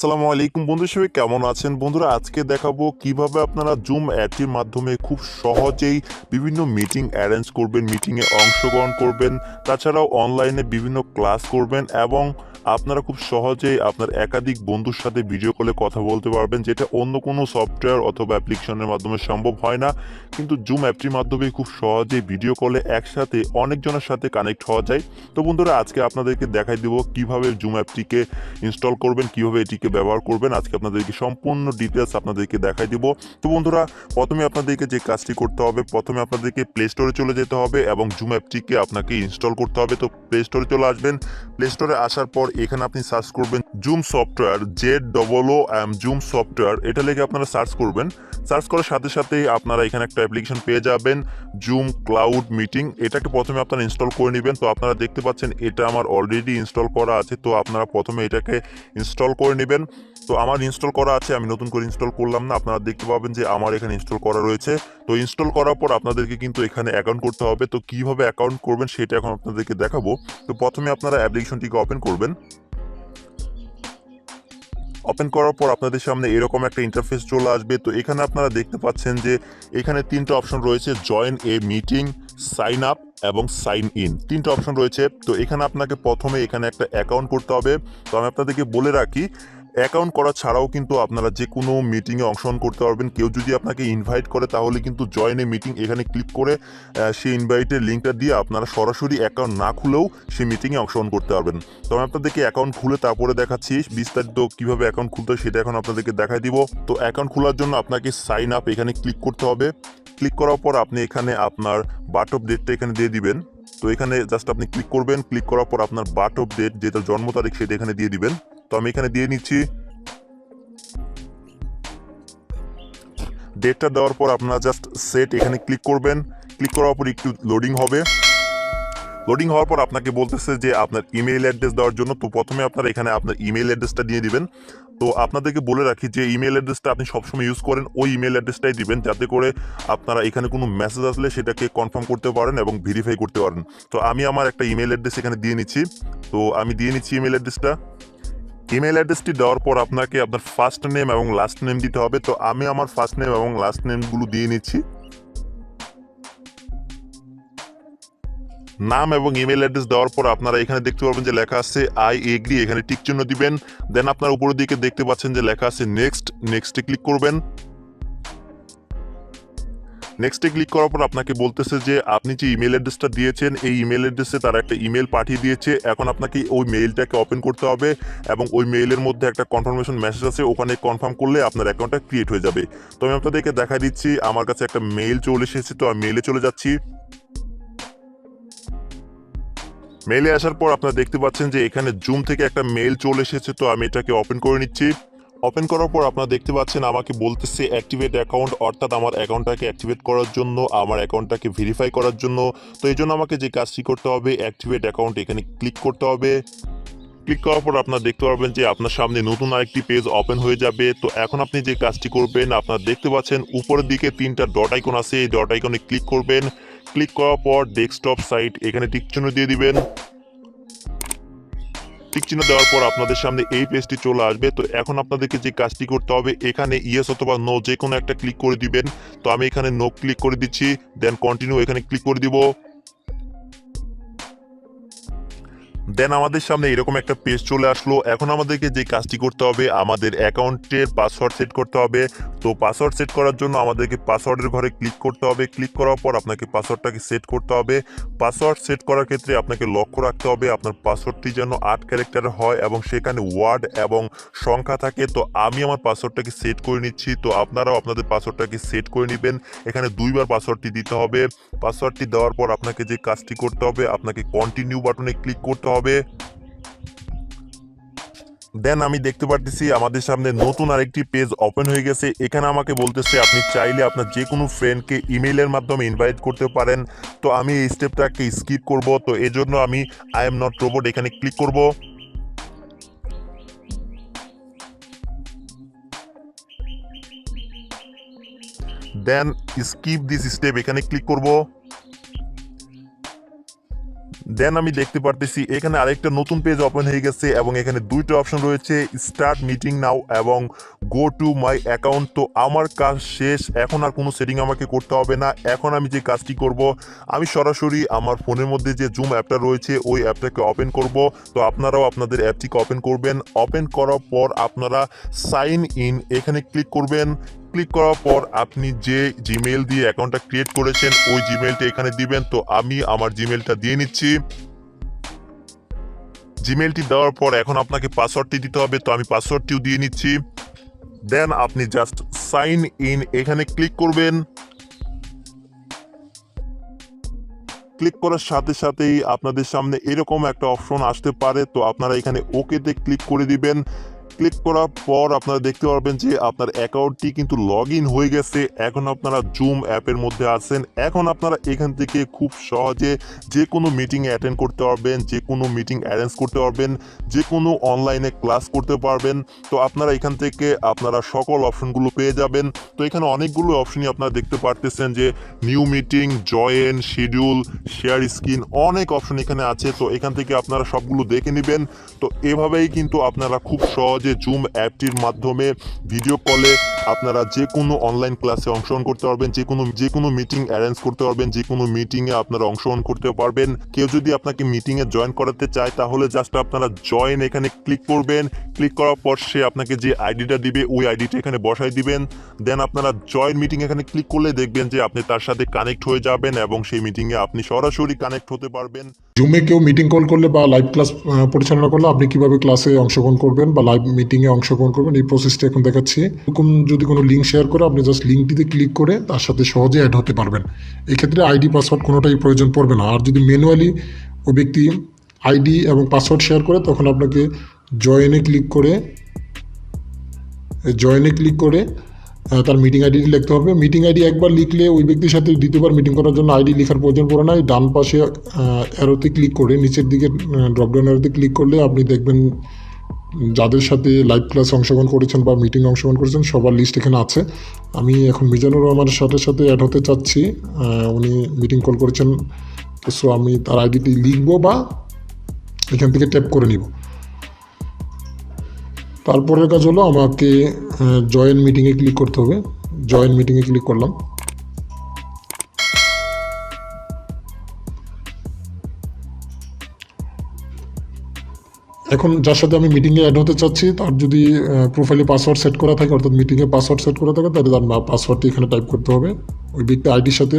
আসসালামু আলাইকুম বন্ধু সবাই কেমন আছেন বন্ধুরা আজকে দেখাবো কিভাবে আপনারা জুম অ্যাপটির মাধ্যমে খুব সহজেই বিভিন্ন মিটিং অ্যারেঞ্জ করবেন মিটিংয়ে অংশগ্রহণ করবেন তাছাড়াও অনলাইনে বিভিন্ন ক্লাস করবেন এবং আপনারা খুব সহজেই আপনার একাধিক বন্ধুর সাথে ভিডিও কলে কথা বলতে পারবেন যেটা অন্য কোনো সফটওয়্যার অথবা অ্যাপ্লিকেশনের মাধ্যমে সম্ভব হয় না কিন্তু জুম অ্যাপটির মাধ্যমে খুব সহজেই ভিডিও কলে একসাথে অনেকজনের সাথে কানেক্ট হওয়া যায়। তো বন্ধুরা আজকে আপনাদেরকে দেখাই দেবো কিভাবে জুম অ্যাপটিকে ইনস্টল করবেন কিভাবে এটিকে ব্যবহার করবেন আজকে আপনাদেরকে সম্পূর্ণ ডিটেলস আপনাদেরকে দেখাই দিব। তো বন্ধুরা প্রথমে আপনাদেরকে যে কাজটি করতে হবে প্রথমে আপনাদেরকে প্লে স্টোরে চলে যেতে হবে এবং জুম অ্যাপটিকে আপনাকে ইনস্টল করতে হবে। তো প্লে স্টোরে চলে আসবেন, প্লে স্টোরে আসার পর এখানে আপনি সার্চ করবেন zoom software ZOOM zoom software এটা লিখে আপনারা সার্চ করবেন। সার্চ করার সাথে সাথেই আপনারা এখানে একটা অ্যাপ্লিকেশন পেয়ে যাবেন জুম ক্লাউড মিটিং। এটাকে প্রথমে আপনারা ইনস্টল করে নেবেন। তো আপনারা দেখতে পাচ্ছেন এটা আমার অলরেডি ইনস্টল করা আছে, তো আপনারা প্রথমে এটাকে ইনস্টল করে নেবেন। তো আমার ইনস্টল করা আছে, আমি নতুন করে ইনস্টল করলাম না, আপনারা দেখতে পাবেন যে আমার এখানে ইনস্টল করা রয়েছে। তো ইনস্টল করার পর আপনাদেরকে কিন্তু এখানে অ্যাকাউন্ট করতে হবে। তো কিভাবে অ্যাকাউন্ট করবেন সেটা এখন আপনাদেরকে দেখাবো। তো প্রথমে আপনারা অ্যাপ্লিকেশনটিকে ওপেন করবেন। ওপেন করার পর আপনাদের সামনে এরকম একটা ইন্টারফেস চলে আসবে। তো এখানে আপনারা দেখতে পাচ্ছেন যে এখানে তিনটা অপশন রয়েছে, join a meeting, sign up এবং সাইন ইন, তিনটা অপশন রয়েছে। তো এখানে আপনাকে প্রথমে এখানে একটা অ্যাকাউন্ট করতে হবে। তো আমি আপনাদেরকে বলে রাখি অ্যাকাউন্ট করা ছাড়াও কিন্তু আপনারা যে কোনো মিটিংয়ে অংশগ্রহণ করতে পারবেন। কেউ যদি আপনাকে ইনভাইট করে তাহলে কিন্তু জয়েন এ মিটিং এখানে ক্লিক করে সেই ইনভাইটের লিঙ্কটা দিয়ে আপনারা সরাসরি অ্যাকাউন্ট না খুলেও সেই মিটিংয়ে অংশগ্রহণ করতে পারবেন। তো আমি আপনাদেরকে অ্যাকাউন্ট খুলে তারপরে দেখাচ্ছি বিস্তারিত কীভাবে অ্যাকাউন্ট খুলতে হয় সেটা এখন আপনাদেরকে দেখাই দিব। তো অ্যাকাউন্ট খোলার জন্য আপনাকে সাইন আপ এখানে ক্লিক করতে হবে। ক্লিক করার পর আপনি এখানে আপনার বার্থ অফ ডেটটা এখানে দিয়ে দিবেন। তো এখানে জাস্ট আপনি ক্লিক করবেন, ক্লিক করার পর আপনার বার্থ অফ ডেট যেটা জন্ম তারিখ সেটা এখানে দিয়ে দিবেন। তো আমি এখানে দিয়ে নিচ্ছি। ডেটটা দেওয়ার পর আপনারা জাস্ট সেট এখানে ক্লিক করবেন। ক্লিক করার পর একটু লোডিং হবে। লোডিং হওয়ার পর আপনাকে বলতেছে যে আপনার ইমেইল অ্যাড্রেস দেওয়ার জন্য। তো প্রথমে আপনারা এখানে আপনার ইমেইল অ্যাড্রেসটা দিয়ে দিবেন। তো আপনাদেরকে বলে রাখি যে ইমেল অ্যাড্রেসটা আপনি সবসময় ইউজ করেন ওই ইমেল অ্যাড্রেসটাই দিবেন, যাতে করে আপনারা এখানে কোনো মেসেজ আসলে সেটাকে কনফার্ম করতে পারেন এবং ভেরিফাই করতে পারেন। তো আমি আমার একটা ইমেল অ্যাড্রেস এখানে দিয়ে নিচ্ছি। তো আমি দিয়ে নিচ্ছি ইমেল অ্যাড্রেসটা। ইমেল অ্যাড্রেসটি দেওয়ার পর আপনাকে আপনার ফার্স্ট নেম এবং লাস্ট নেম দিতে হবে। তো আমি আমার ফার্স্ট নেম এবং লাস্ট নেমগুলো দিয়ে নিচ্ছি। নাম এবং ইমেল অ্যাড্রেস দেওয়ার পর আপনারা এখানে দেখতে পাবেন যে লেখা আছে আই এগ্রি, এখানে টিক চিহ্ন দিবেন। দেন আপনার উপরের দিকে দেখতে পাচ্ছেন যে লেখা আছে নেক্সট, নেক্সটে ক্লিক করবেন। নেক্সটে ক্লিক করার পর আপনাকে বলতেছে যে আপনি যে ইমেল অ্যাড্রেসটা দিয়েছেন এই ইমেল অ্যাড্রেসে তারা একটা ইমেল পাঠিয়ে দিয়েছে। এখন আপনাকে ওই মেইলটাকে ওপেন করতে হবে এবং ওই মেইলের মধ্যে একটা কনফার্মেশন মেসেজ আছে, ওখানে কনফার্ম করলে আপনার অ্যাকাউন্টটা ক্রিয়েট হয়ে যাবে। তো আমি আপনাদেরকে দেখাই দিচ্ছি, আমার কাছে একটা মেইল চলে এসেছে। তো আমি মেইলে চলে যাচ্ছি। মেইলে আসার পর আপনারা দেখতে পাচ্ছেন যে এখানে জুম থেকে একটা মেইল চলে এসেছে। তো আমি এটাকে ওপেন করে নিচ্ছি। ওপেন করার পর আপনারা দেখতে পাচ্ছেন আমাকে বলতেছে অ্যাক্টিভেট অ্যাকাউন্ট, অর্থাৎ আমার অ্যাকাউন্টটাকে অ্যাক্টিভেট করার জন্য, আমার অ্যাকাউন্টটাকে ভেরিফাই করার জন্য। তো এই জন্য আমাকে যে কাজটি করতে হবে অ্যাক্টিভেট অ্যাকাউন্ট এখানে ক্লিক করতে হবে। ক্লিক করার পর আপনারা দেখতে পারবেন যে আপনার সামনে নতুন আরেকটি পেজ ওপেন হয়ে যাবে। তো এখন আপনি যে কাজটি করবেন আপনারা দেখতে পাচ্ছেন উপরের দিকে তিনটা ডট আইকন আছে, এই ডট আইকনে ক্লিক করবেন। ক্লিক করার পর ডেস্কটপ সাইট এখানে টিক চিহ্ন দিয়ে দিবেন। টিক চিহ্ন দেওয়ার পর আপনাদের সামনে এই পেজটি চলে আসবে। তো এখন আপনাদেরকে যে কাজটি করতে হবে এখানে ইয়েস অথবা নো যে কোনো একটা ক্লিক করে দিবেন। তো আমি এখানে নো ক্লিক করে দিচ্ছি, দেন কন্টিনিউ এখানে ক্লিক করে দিব। দেন আমাদের সামনে এরকম একটা পেজ চলে আসলো। এখন আমাদেরকে যে কাজটি করতে হবে আমাদের অ্যাকাউন্টের পাসওয়ার্ড সেট করতে হবে। তো পাসওয়ার্ড সেট করার জন্য আমাদেরকে পাসওয়ার্ডের ঘরে ক্লিক করতে হবে। ক্লিক করার পর আপনাকে পাসওয়ার্ডটাকে সেট করতে হবে। পাসওয়ার্ড সেট করার ক্ষেত্রে আপনাকে লক্ষ্য রাখতে হবে আপনার পাসওয়ার্ডটি যেন 8 ক্যারেক্টারের হয় এবং সেখানে ওয়ার্ড এবং সংখ্যা থাকে। তো আমি আমার পাসওয়ার্ডটাকে সেট করে নিচ্ছি। তো আপনারাও আপনাদের পাসওয়ার্ডটাকে সেট করে নেবেন। এখানে দুইবার পাসওয়ার্ডটি দিতে হবে। পাসওয়ার্ডটি দেওয়ার পর আপনাকে যে কাজটি করতে হবে আপনাকে কন্টিনিউ বাটনে ক্লিক করতে হবে। দেন আমি দেখতে পারতেছি আমাদের সামনে নতুন আরেকটি পেজ ওপেন হয়ে গেছে। এখানে আমাকে বলতেছে আপনি চাইলে আপনার যে কোনো ফ্রেন্ডকে ইমেইলের মাধ্যমে ইনভাইট করতে পারেন। তো আমি এই স্টেপটাকে স্কিপ করব। তো এই জন্য আমি আই এম নট রোবট এখানে ক্লিক করব। দেন স্কিপ দিস স্টেপ এখানে ক্লিক করব। দেন আমি দেখতে পারতেছি এখানে আরেকটা নতুন পেজ ওপেন হয়ে গেছে এবং এখানে দুইটা অপশন রয়েছে, স্টার্ট মিটিং নাও এবং গো টু মাই অ্যাকাউন্ট। তো আমার কাজ শেষ, এখন আর কোনো সেটিং আমাকে করতে হবে না। এখন আমি যে কাজটি করব, আমি সরাসরি আমার ফোনের মধ্যে যে জুম অ্যাপটা রয়েছে ওই অ্যাপটাকে ওপেন করব। তো আপনারাও আপনাদের অ্যাপটিকে ওপেন করবেন। ওপেন করার পর আপনারা সাইন ইন এখানে ক্লিক করবেন। ক্লিক করার পর আপনি যে জিমেইল দিয়ে অ্যাকাউন্টটা ক্রিয়েট করেছেন ওই জিমেইলটা এখানে দিবেন। তো আমি আমার জিমেইলটা দিয়ে নিচ্ছি। জিমেইলটি দেওয়ার পর এখন আপনাকে পাসওয়ার্ডটি দিতে হবে, তো আমি পাসওয়ার্ডটিও দিয়ে নিচ্ছি। দেন আপনি জাস্ট সাইন ইন এখানে ক্লিক করবেন। ক্লিক করার সাথে সাথেই আপনাদের সামনে এরকম একটা অপশন আসতে পারে, তো আপনারা এখানে ওকেতে ক্লিক করে দিবেন। ক্লিক করার পর আপনারা দেখতে পারবেন যে আপনার অ্যাকাউন্টটি কিন্তু লগ ইন হয়ে গেছে। এখন আপনারা জুম অ্যাপের মধ্যে আছেন। এখন আপনারা এখান থেকে খুব সহজে যে কোনো মিটিং অ্যাটেন্ড করতে পারবেন, যে কোনো মিটিং অ্যারেঞ্জ করতে পারবেন, যে কোনো অনলাইনে ক্লাস করতে পারবেন। তো আপনারা এখান থেকে আপনারা সকল অপশনগুলো পেয়ে যাবেন। তো এখানে অনেকগুলো অপশনই আপনারা দেখতে পারতেছেন যে new meeting, join, schedule, share screen, অনেক অপশন এখানে আছে। তো এখান থেকে আপনারা সবগুলো দেখে নেবেন। তো এভাবেই কিন্তু আপনারা খুব সহজে জুম অ্যাপটির মাধ্যমে ভিডিও কলে আপনারা যে কোনো অনলাইন ক্লাসে অংশগ্রহণ করতে পারবেন, যে কোনো মিটিং অ্যারেঞ্জ করতে পারবেন, যে কোনো মিটিংয়ে আপনারা অংশগ্রহণ করতে পারবেন। কেউ যদি আপনাকে মিটিংয়ে জয়েন করাতে চায় তাহলে জাস্ট আপনারা জয়েন এখানে ক্লিক করবেন। ক্লিক করার পর সে আপনাকে যে আইডিটা দিবে ওই আইডিটা এখানে বসাই দিবেন। দেন আপনারা জয়েন মিটিং এখানে ক্লিক করলে দেখবেন যে আপনি তার সাথে কানেক্ট হয়ে যাবেন এবং সেই মিটিংয়ে আপনি সরাসরি কানেক্ট হতে পারবেন। জুমে কেউ মিটিং কল করলে বা লাইভ ক্লাস পরিচালনা করলে আপনি কিভাবে ক্লাসে অংশগ্রহণ করবেন বা লাইভ মিটিংয়ে অংশগ্রহণ করবেন এই প্রসেসটা এখন দেখাচ্ছি। এরকম যদি কোনো লিঙ্ক শেয়ার করে আপনি জাস্ট লিঙ্কটিতে ক্লিক করে তার সাথে সহজে অ্যাড হতে পারবেন। এক্ষেত্রে আইডি পাসওয়ার্ড কোনোটাই প্রয়োজন পড়বে না। আর যদি ম্যানুয়ালি ওই ব্যক্তি আইডি এবং পাসওয়ার্ড শেয়ার করে তখন আপনাকে জয়েনে ক্লিক করে তার মিটিং আইডি লিখতে হবে। মিটিং আইডি একবার লিখলে ওই ব্যক্তির সাথে দ্বিতীয়বার মিটিং করার জন্য আইডি লেখার প্রয়োজন পড়ে না। ডান পাশে অ্যারোতে ক্লিক করে নিচের দিকে ড্রপডাউন অ্যারোতে ক্লিক করলে আপনি দেখবেন যাদের সাথে লাইভ ক্লাসে অংশগ্রহণ করেছেন বা মিটিংয়ে অংশগ্রহণ করেছেন সবার লিস্ট এখানে আছে। আমি এখন মিজানুর রহমানের সাথে অ্যাড হতে চাচ্ছি। উনি মিটিং কল করেছেন, সো আমি তার আইডিটি লিখবো বা এখান থেকে ট্যাপ করে নিব। তারপরের কাজ হলো আমাকে জয়েন মিটিংয়ে ক্লিক করতে হবে। জয়েন মিটিংয়ে ক্লিক করলাম। এখন যার সাথে আমি মিটিংয়ে অ্যাড হতে চাচ্ছি তার যদি প্রোফাইলে পাসওয়ার্ড সেট করা থাকে, অর্থাৎ মিটিংয়ে পাসওয়ার্ড সেট করা থাকে, তাহলে তার পাসওয়ার্ডটি এখানে টাইপ করতে হবে। ওই ব্যক্তি আইডির সাথে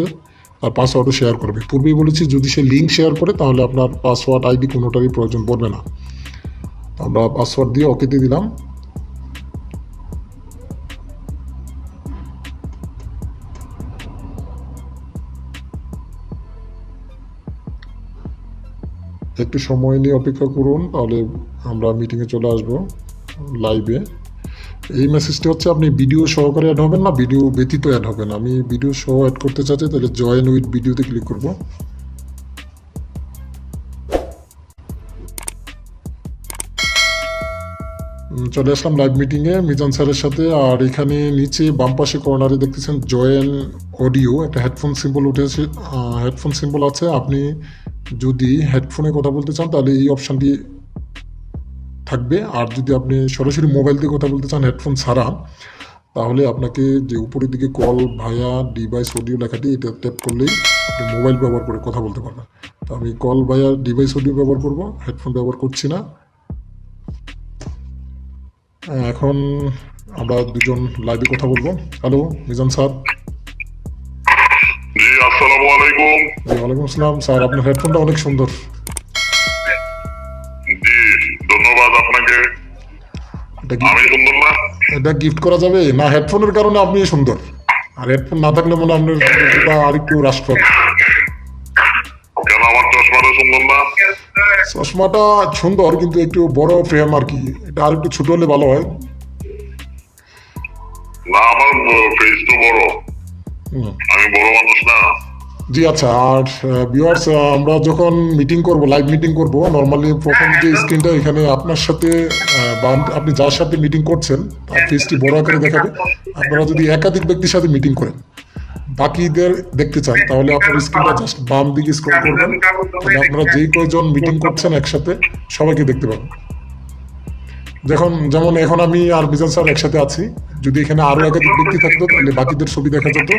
তার পাসওয়ার্ডও শেয়ার করবে। পূর্বেই বলেছি যদি সে লিঙ্ক শেয়ার করে তাহলে আপনার পাসওয়ার্ড আইডি কোনোটারই প্রয়োজন পড়বে না। আমরা পাসওয়ার্ড দিয়ে ওকেতে দিলাম। একটু সময় নিয়ে অপেক্ষা করুন, তাহলে আমরা মিটিংয়ে চলে আসব লাইভে। এই মেসেজটি হচ্ছে আপনি ভিডিও সহকারে অ্যাড হবেন না ভিডিও ব্যতীত অ্যাড হবেন। আমি ভিডিও সহ অ্যাড করতে চাচ্ছি, তাহলে জয়েন উইথ ভিডিওতে ক্লিক করব। চলে আসলাম লাইভ মিটিংয়ে মিজান স্যারের সাথে। আর এখানে নিচে বাম পাশে কর্নারে দেখতেছেন জয়েন অডিও, একটা হেডফোন সিম্বল উঠেছে, হেডফোন সিম্বল আছে। আপনি যদি হেডফোনে কথা বলতে চান তাহলে এই অপশানটি থাকবে। আর যদি আপনি সরাসরি মোবাইল দিয়ে কথা বলতে চান হেডফোন ছাড়া, তাহলে আপনাকে যে উপরের দিকে কল ভায়া ডিভাইস অডিও লেখাটি এটা ট্যাপ করলেই আপনি মোবাইল ব্যবহার করে কথা বলতে পারবেন। তো আমি কল ভায়া ডিভাইস অডিও ব্যবহার করব, হেডফোন ব্যবহার করছি না। এখন আমরা দুজন লাইভে কথা বলবো। Hello Mizan sir. জি আসসালামু আলাইকুম। জি ওয়ালাইকুম আসসালাম স্যার, আপনার হেডফোনটা অনেক সুন্দর। জি ধন্যবাদ আপনাকে। আমি সুন্দর না? এটা গিফট করা যাবে না? হেডফোনের কারণে আপনি সুন্দর, আর হেডফোন না থাকলে মনে হয় আপনার আরেকটু হ্রাস পাবে। কেন আমার চশমাটা সুন্দর না? চশমাটা সুন্দর কিন্তু একটু বড় ফ্রেম আর কি, এটা আর একটু ছোট হলে ভালো হয়। না আমার ফেস তো বড়, আমি বড় মানুষ না। জি আচ্ছা। আর ভিউয়ার্স, আমরা যখন মিটিং করব, লাইভ মিটিং করব, নর্মালি প্রথম যে স্ক্রিনটা এখানে আপনার সাথে বা আপনি যার সাথে মিটিং করছেন তার ফেসটি বড় আকারে দেখাবে। আপনারা যদি একাধিক ব্যক্তির সাথে মিটিং করেন বাকিদের দেখতে চান তাহলে আপনার স্ক্রিনটা জাস্ট বাম দিকে স্ক্রল করবেন, তাহলে আপনারা যেই কয়জন মিটিং করছেন একসাথে সবাইকে দেখতে পাবেন। যেমন এখন আমি আর মিজান স্যার একসাথে আছি, যদি এখানে আরো একাধিক ব্যক্তি থাকতো তাহলে বাকিদের ছবি দেখা যেত,